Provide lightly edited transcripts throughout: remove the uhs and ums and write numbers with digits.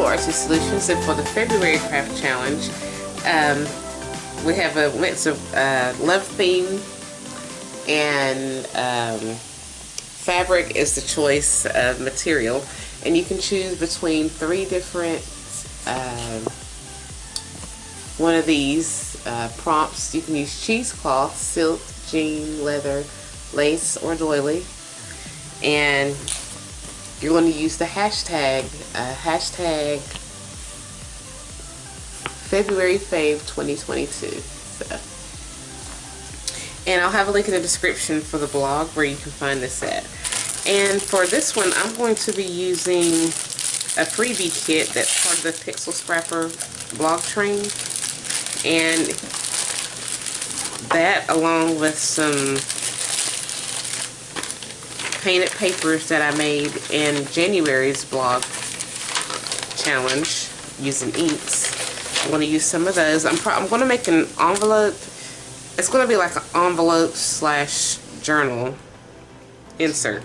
Artsy Solutions, and for the February craft challenge, we have a mix of love theme, and fabric is the choice of material, and you can choose between 3 different one of these prompts. You can use cheesecloth, silk, jean, leather, lace, or doily, and you're going to use the hashtag February Fave 2022. And I'll have a link in the description for the blog where you can find this at. And for this one, I'm going to be using a freebie kit that's part of the Pixel Scrapper blog train, and that, along with some painted papers that I made in January's blog challenge using inks. I'm going to use some of those. I'm going to make an envelope. It's going to be like an envelope / journal insert.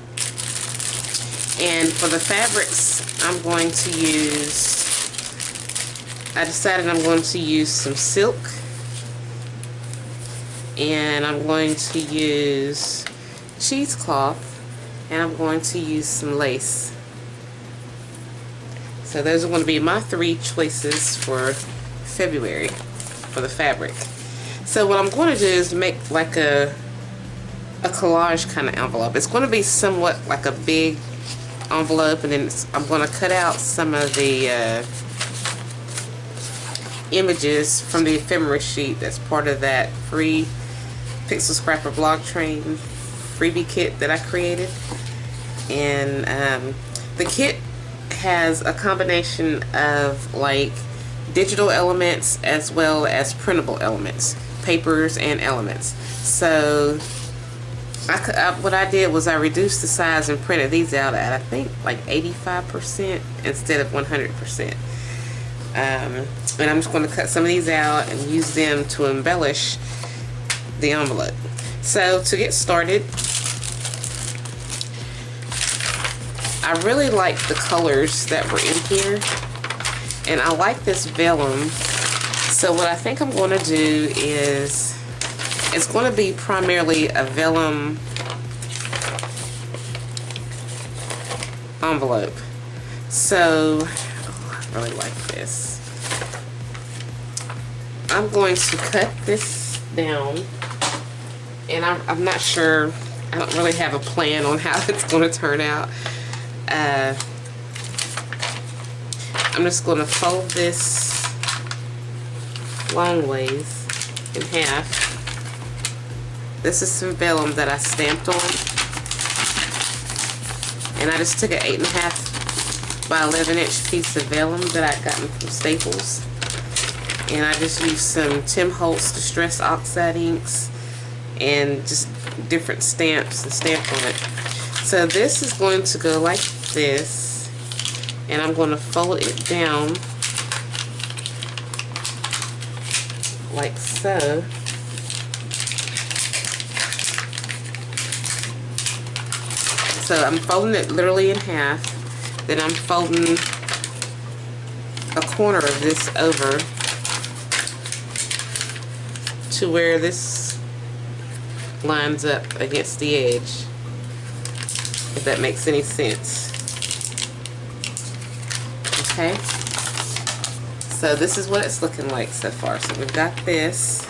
And for the fabrics, I'm going to use, I decided I'm going to use some silk, and I'm going to use cheesecloth, and I'm going to use some lace. So those are going to be my 3 choices for February for the fabric. So what I'm going to do is make like a collage kind of envelope. It's going to be somewhat like a big envelope, and then I'm going to cut out some of the images from the ephemera sheet that's part of that free Pixel Scrapper blog train freebie kit that I created. And the kit has a combination of like digital elements as well as printable elements, papers and elements. So what I did was I reduced the size and printed these out at, I think, like 85% instead of 100%. And I'm just going to cut some of these out and use them to embellish the envelope. So to get started, I really like the colors that were in here, and I like this vellum. So what I think I'm going to do is, it's going to be primarily a vellum envelope. So, I really like this. I'm going to cut this down, and I'm not sure, I don't really have a plan on how it's going to turn out. I'm just going to fold this long ways in half. This is some vellum that I stamped on, and I just took an 8.5 by 11-inch piece of vellum that I'd gotten from Staples, and I just used some Tim Holtz Distress Oxide inks and just different stamps and stamped on it. So this is going to go like this, and I'm going to fold it down like so. So I'm folding it literally in half, then I'm folding a corner of this over to where this lines up against the edge, if that makes any sense. Okay, so this is what it's looking like so far. So we've got this,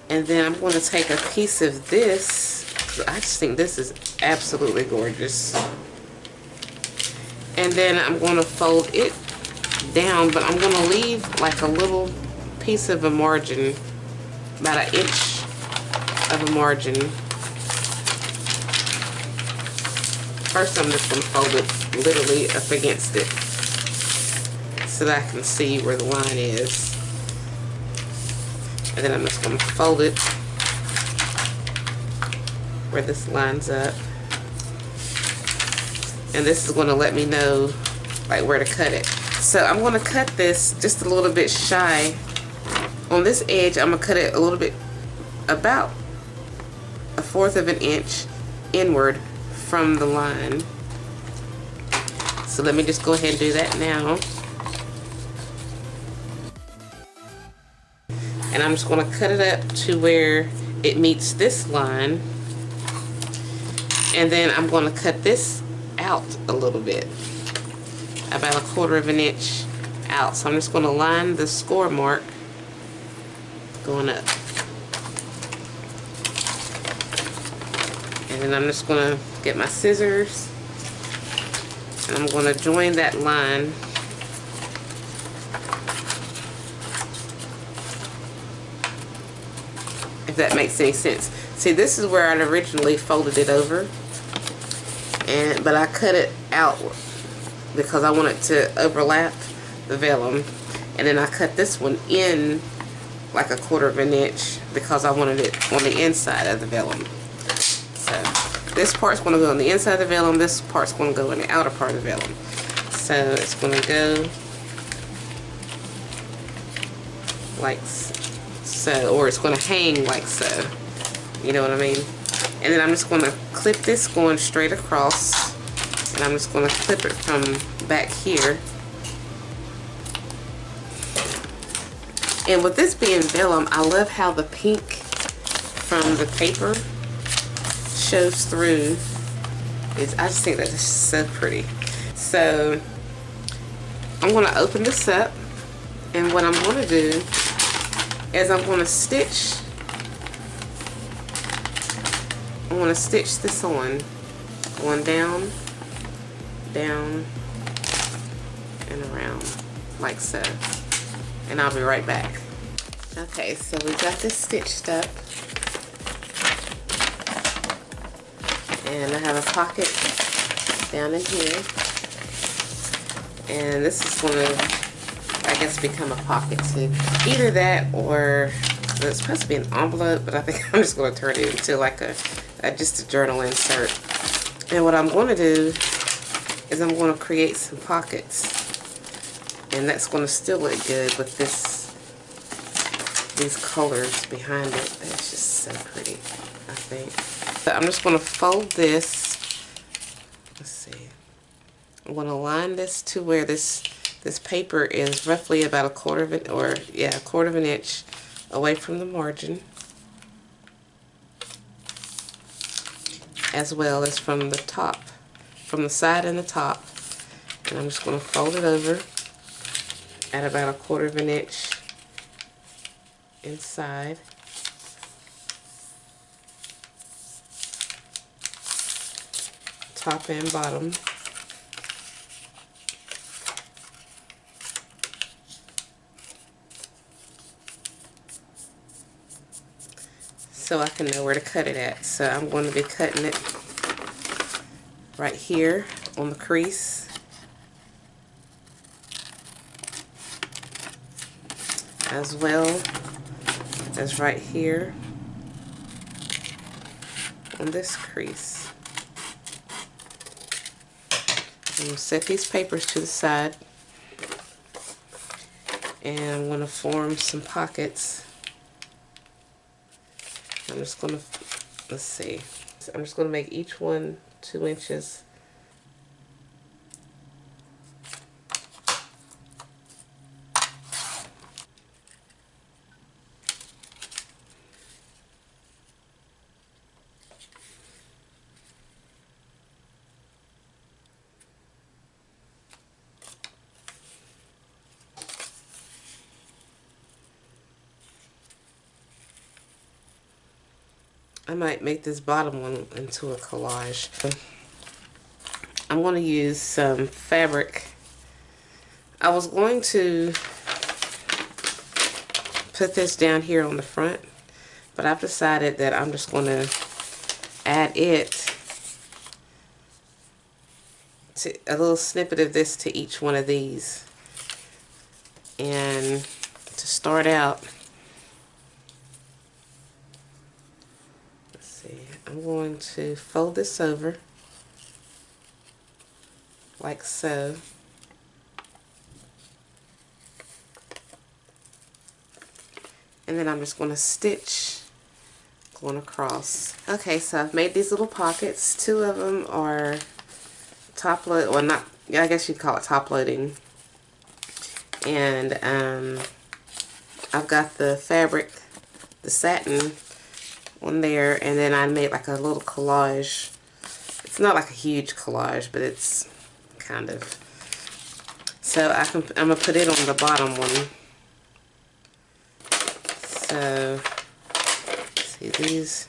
and then I'm going to take a piece of this. I just think this is absolutely gorgeous, and then I'm going to fold it down, but I'm going to leave like a little piece of a margin, about 1 inch of a margin. First I'm just going to fold it literally up against it so that I can see where the line is, and then I'm just going to fold it where this lines up, and this is going to let me know like where to cut it. So I'm going to cut this just a little bit shy on this edge. I'm going to cut it a little bit, about 1/4 of an inch inward from the line. So let me just go ahead and do that now. And I'm just going to cut it up to where it meets this line. And then I'm going to cut this out a little bit, about 1/4 of an inch out. So I'm just going to line the score mark going up. And then I'm just going to get my scissors and I'm going to join that line. If that makes any sense. See, this is where I'd originally folded it over, but I cut it out because I wanted to overlap the vellum, and then I cut this one in like 1/4 of an inch because I wanted it on the inside of the vellum. So this part's going to go on the inside of the vellum, this part's going to go in the outer part of the vellum. So it's going to go like so, or it's going to hang like so, you know what I mean? And then I'm just going to clip this going straight across, and I'm just going to clip it from back here. And with this being vellum, I love how the pink from the paper shows through. I just think that is so pretty. So I'm going to open this up, and what I'm going to do is I'm going to stitch this on, going down, down, and around, like so. And I'll be right back. Okay, so we got this stitched up. And I have a pocket down in here. And this is going to, I guess, become a pocket too. Either that, or it's supposed to be an envelope, but I think I'm just going to turn it into like just a journal insert. And what I'm going to do is I'm going to create some pockets, and that's going to still look good with these colors behind it. That's just so pretty, I think. So I'm just going to fold this. Let's see. I'm going to line this to where this paper is roughly about 1/4 of it, or yeah, 1/4 of an inch away from the margin, as well as from the top, from the side and the top. And I'm just going to fold it over at about 1/4 of an inch inside. Top and bottom. So I can know where to cut it at. So I'm going to be cutting it right here on the crease, as well as right here on this crease. I'm going to set these papers to the side, and I'm going to form some pockets. I'm just going to, let's see, so I'm just going to make each one 2 inches. I might make this bottom one into a collage. I'm going to use some fabric. I was going to put this down here on the front, but I've decided that I'm just going to add it to a little snippet of this to each one of these. And to start out, I'm going to fold this over like so. And then I'm just going to stitch going across. Okay, so I've made these little pockets. 2 of them are top load, or not I guess you'd call it top loading. And I've got the fabric, the satin on there, and then I made like a little collage. It's not like a huge collage, but it's kind of. So I'm gonna put it on the bottom one. So see, these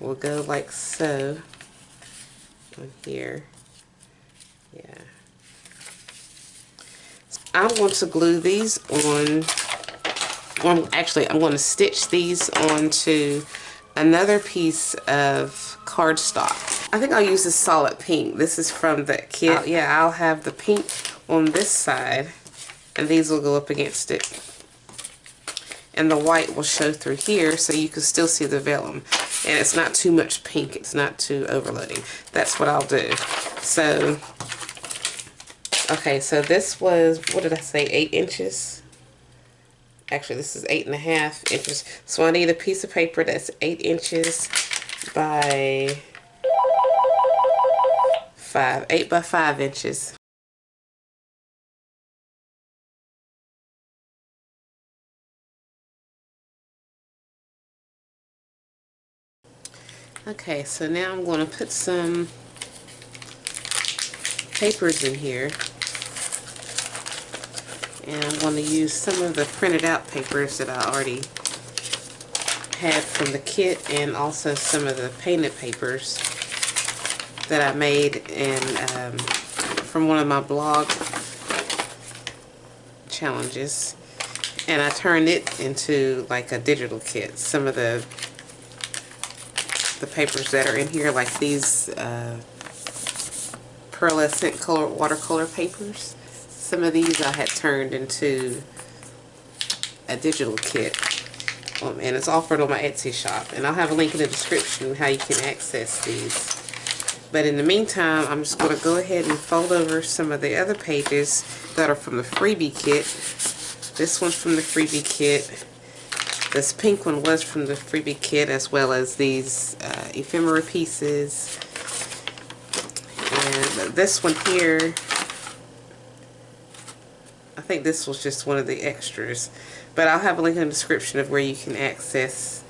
will go like so on here. Yeah. I'm going to glue these on. Actually, I'm going to stitch these onto another piece of cardstock. I think I'll use this solid pink. This is from the kit. Yeah, I'll have the pink on this side, and these will go up against it. And the white will show through here, so you can still see the vellum. And it's not too much pink. It's not too overloading. That's what I'll do. So, okay, so this was, what did I say, 8 inches? Actually, this is 8.5 inches. So I need a piece of paper that's 8 inches by 5. 8 by 5 inches. Okay, so now I'm going to put some papers in here. And I'm going to use some of the printed out papers that I already had from the kit, and also some of the painted papers that I made and from one of my blog challenges. And I turned it into like a digital kit. Some of the papers that are in here, like these pearlescent color watercolor papers. Some of these I had turned into a digital kit, and it's offered on my Etsy shop, and I'll have a link in the description how you can access these. But in the meantime, I'm just going to go ahead and fold over some of the other pages that are from the freebie kit. This one's from the freebie kit. This pink one was from the freebie kit, as well as these ephemera pieces. And this one here, I think this was just one of the extras. But I'll have a link in the description of where you can access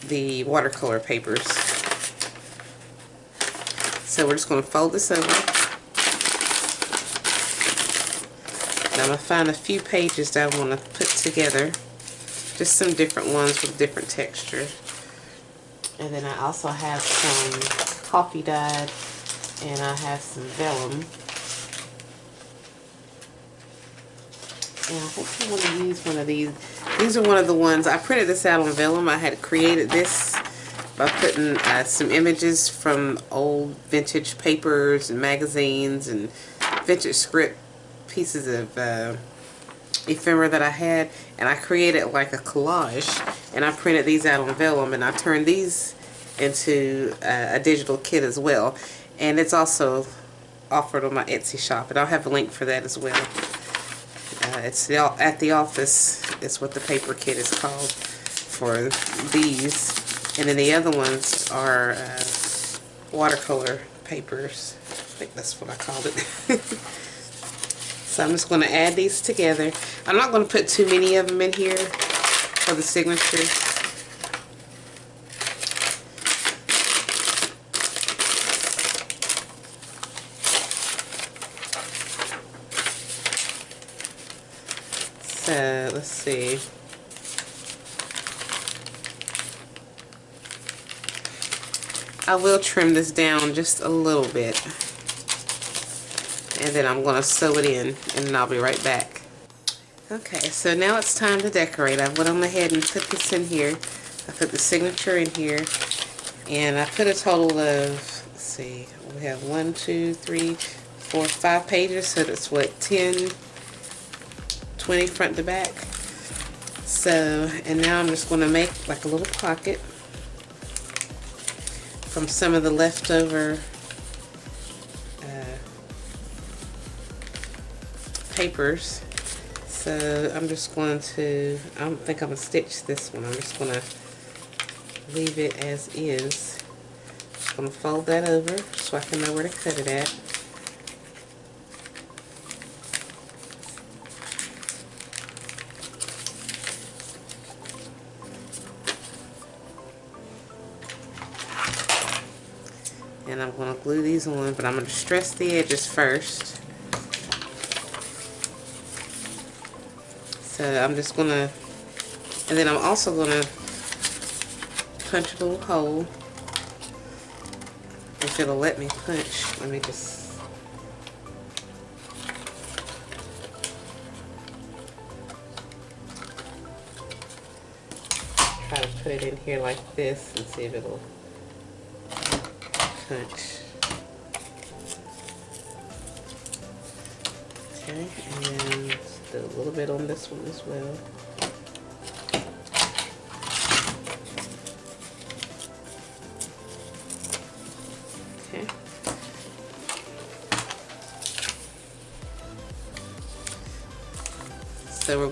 the watercolor papers. So we're just going to fold this over. Now I'm going to find a few pages that I want to put together. Just some different ones with different texture. And then I also have some coffee dyed, and I have some vellum. And I think I want to use one of these. These are one of the ones, I printed this out on vellum. I had created this by putting some images from old vintage papers and magazines and vintage script pieces of ephemera that I had, and I created like a collage, and I printed these out on vellum, and I turned these into a digital kit as well. And it's also offered on my Etsy shop, and I'll have a link for that as well. It's at the office is what the paper kit is called for these. And then the other ones are watercolor papers. I think that's what I called it. So I'm just going to add these together. I'm not going to put too many of them in here for the signature. So let's see. I will trim this down just a little bit, and then I'm going to sew it in, and then I'll be right back. Okay, so now it's time to decorate. I went on ahead and put this in here. I put the signature in here, and I put a total of, let's see, we have 1, 2, 3, 4, 5 pages, so that's what, 10, 20 front to back. So, and now I'm just going to make like a little pocket from some of the leftover papers. So I'm just going to, I don't think I'm going to stitch this one. I'm just going to leave it as is. just going to fold that over so I can know where to cut it at. And I'm going to glue these on, but I'm going to distress the edges first. So I'm just going to, and then I'm also going to punch a little hole. If it'll let me punch, let me just, try to put it in here like this and see if it'll punch. Okay, and do a little bit on this one as well. Okay. So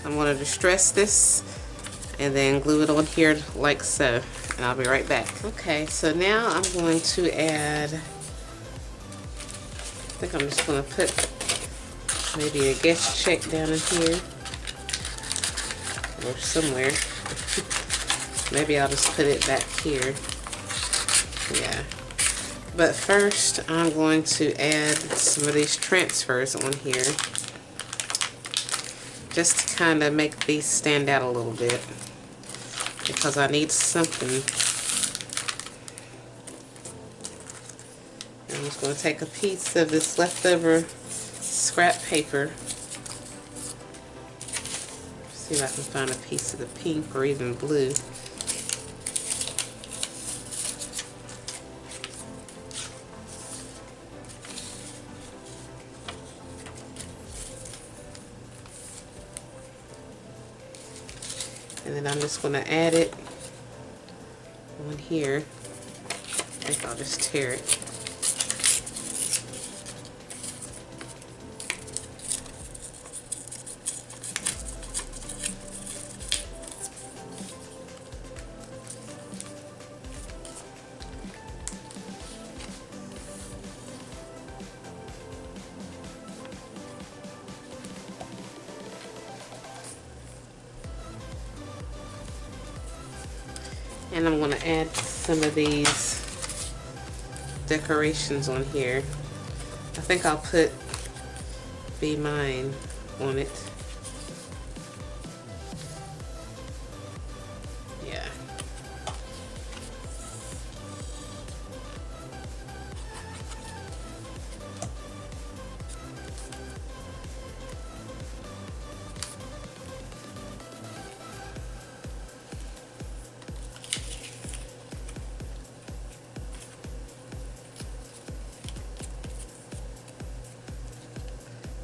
I'm gonna distress this and then glue it on here like so, and I'll be right back. Okay, so now I'm going to add, I think I'm just going to put maybe a guest check down in here or somewhere. Maybe I'll just put it back here. Yeah. But first I'm going to add some of these transfers on here just to kind of make these stand out a little bit, because I need something. I'm just going to take a piece of this leftover scrap paper. See if I can find a piece of the pink or even blue. And then I'm just going to add it on here. I think I'll just tear it. And I'm going to add some of these decorations on here. I think I'll put Be Mine on it. Yeah.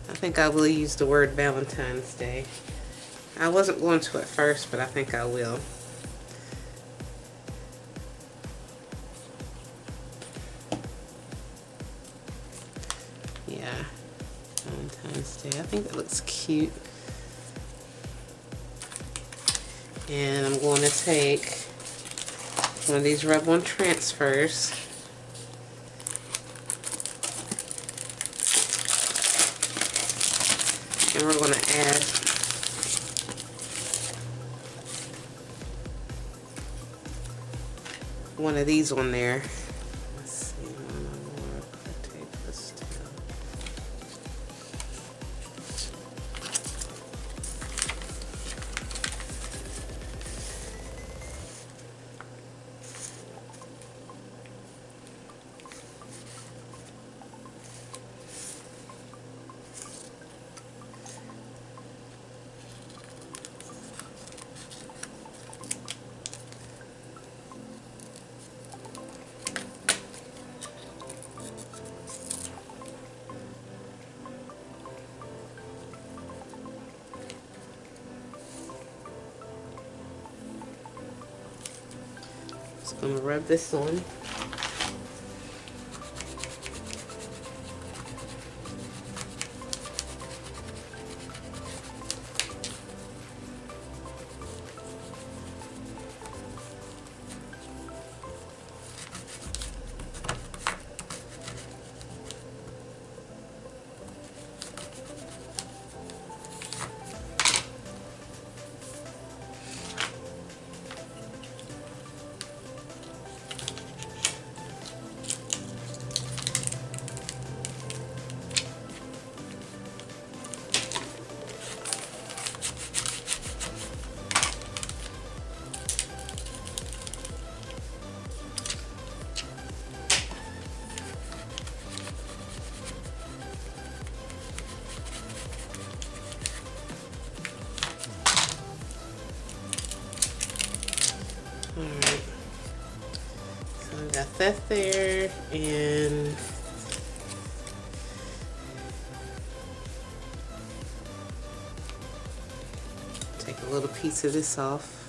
I think I will use the word Valentine's Day. I wasn't going to at first, but I think I will. Yeah, Valentine's Day. I think that looks cute. And I'm going to take one of these rub-on transfers. And we're going to add one of these on there. Let's see, one more. Take this down. Just going to rub this on. got that there, and take a little piece of this off.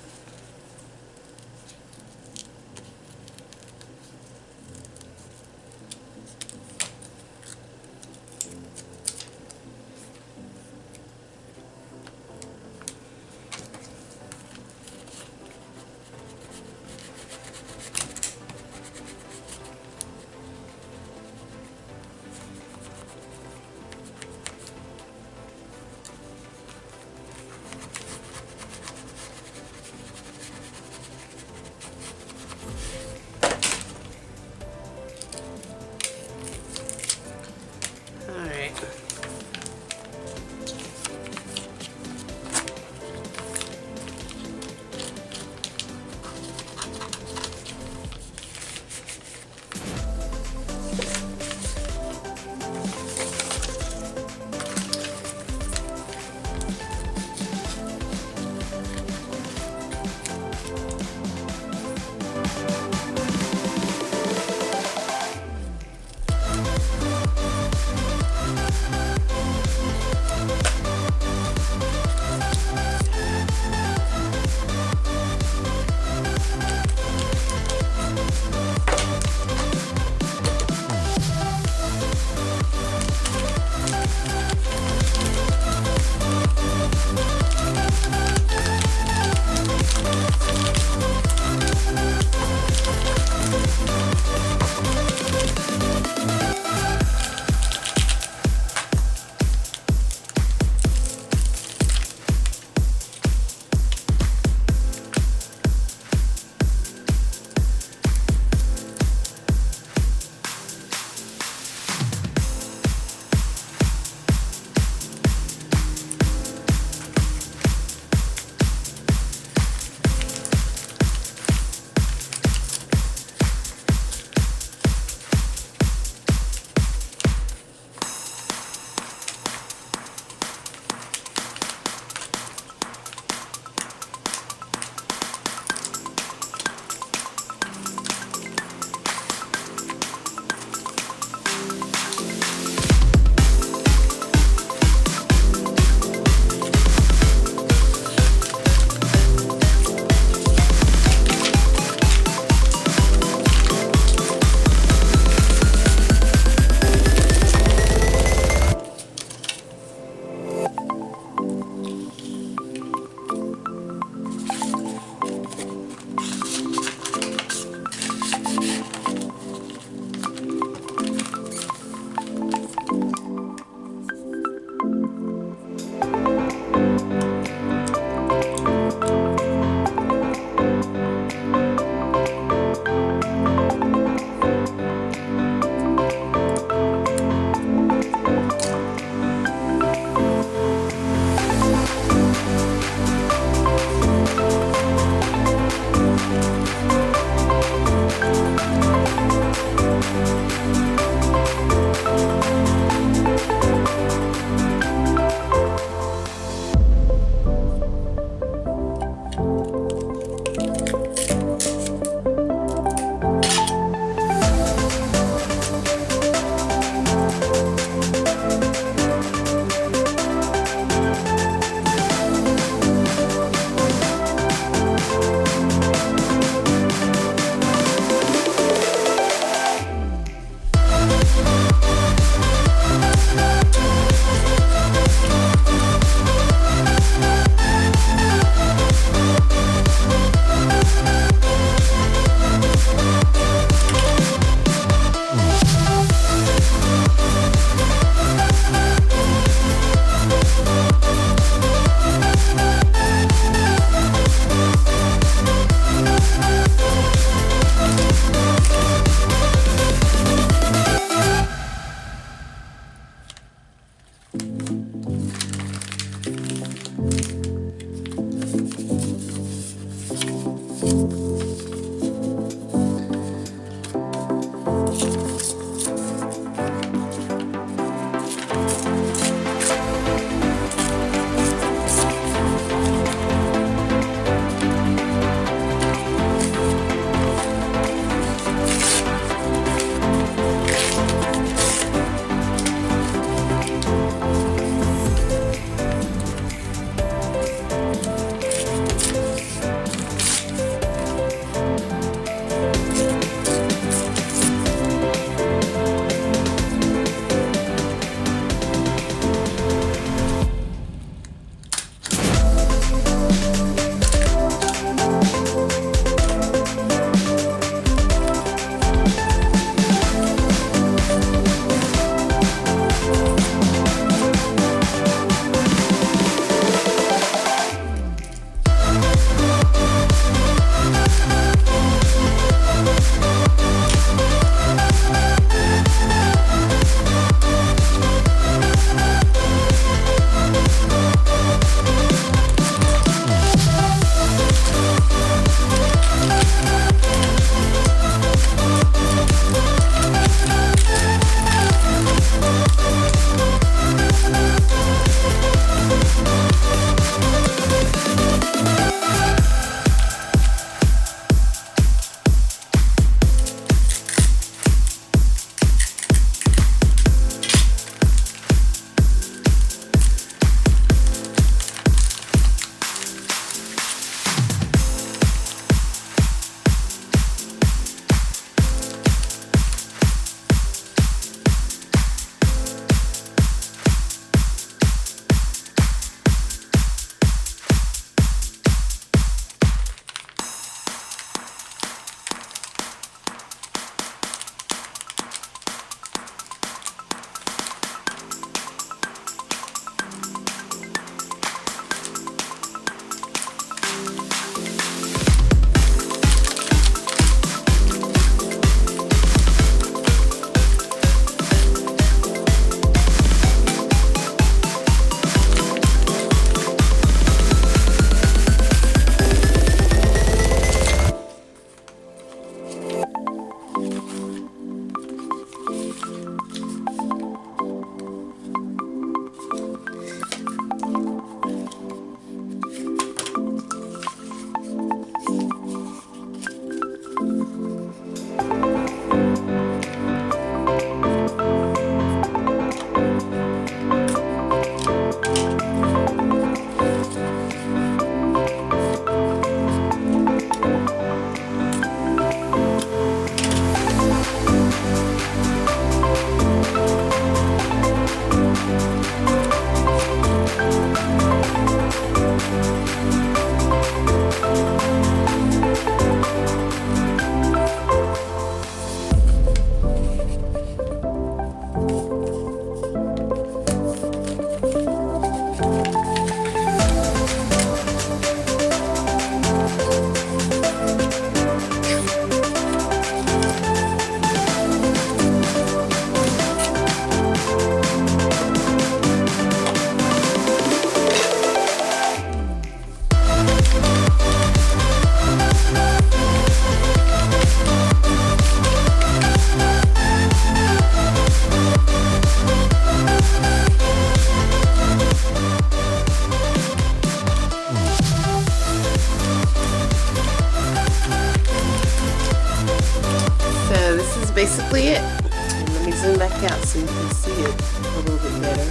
basically it. And let me zoom back out so you can see it a little bit better.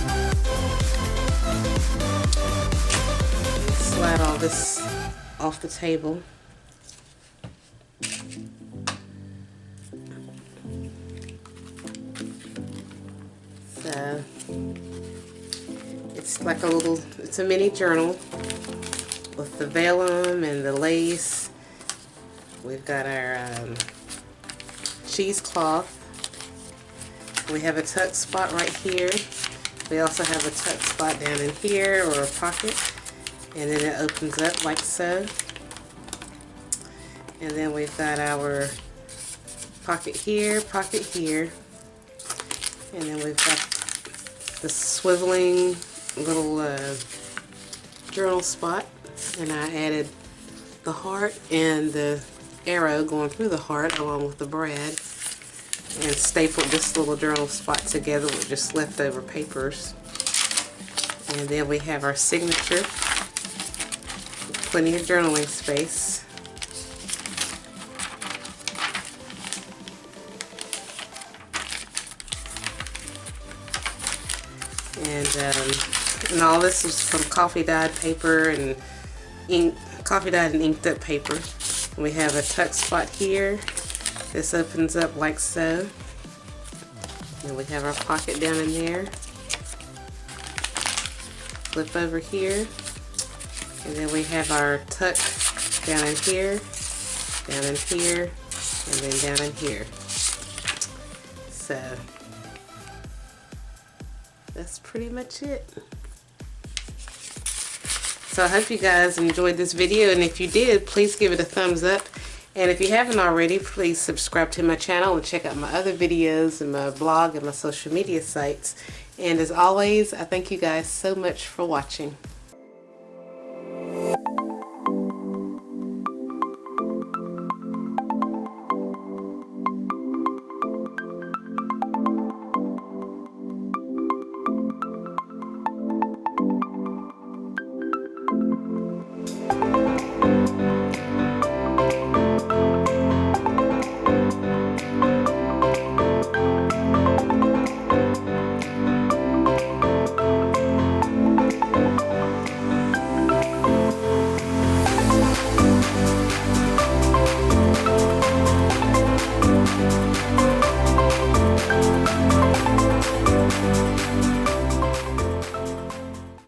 Slide all this off the table. So it's like it's a mini journal with the vellum and the lace. We've got our cheesecloth. We have a tuck spot right here. We also have a tuck spot down in here, or a pocket, and then it opens up like so. And then we've got our pocket here, and then we've got the swiveling little journal spot, and I added the heart and the arrow going through the heart along with the brad, and stapled this little journal spot together with just leftover papers. And then we have our signature, plenty of journaling space. And all this is from coffee dyed paper and coffee dyed and inked up paper. And we have a tuck spot here. This opens up like so. And we have our pocket down in there. Flip over here. And then we have our tuck down in here, and then down in here. So that's pretty much it. So I hope you guys enjoyed this video, and if you did, please give it a thumbs up. And if you haven't already, please subscribe to my channel and check out my other videos and my blog and my social media sites. And as always, I thank you guys so much for watching.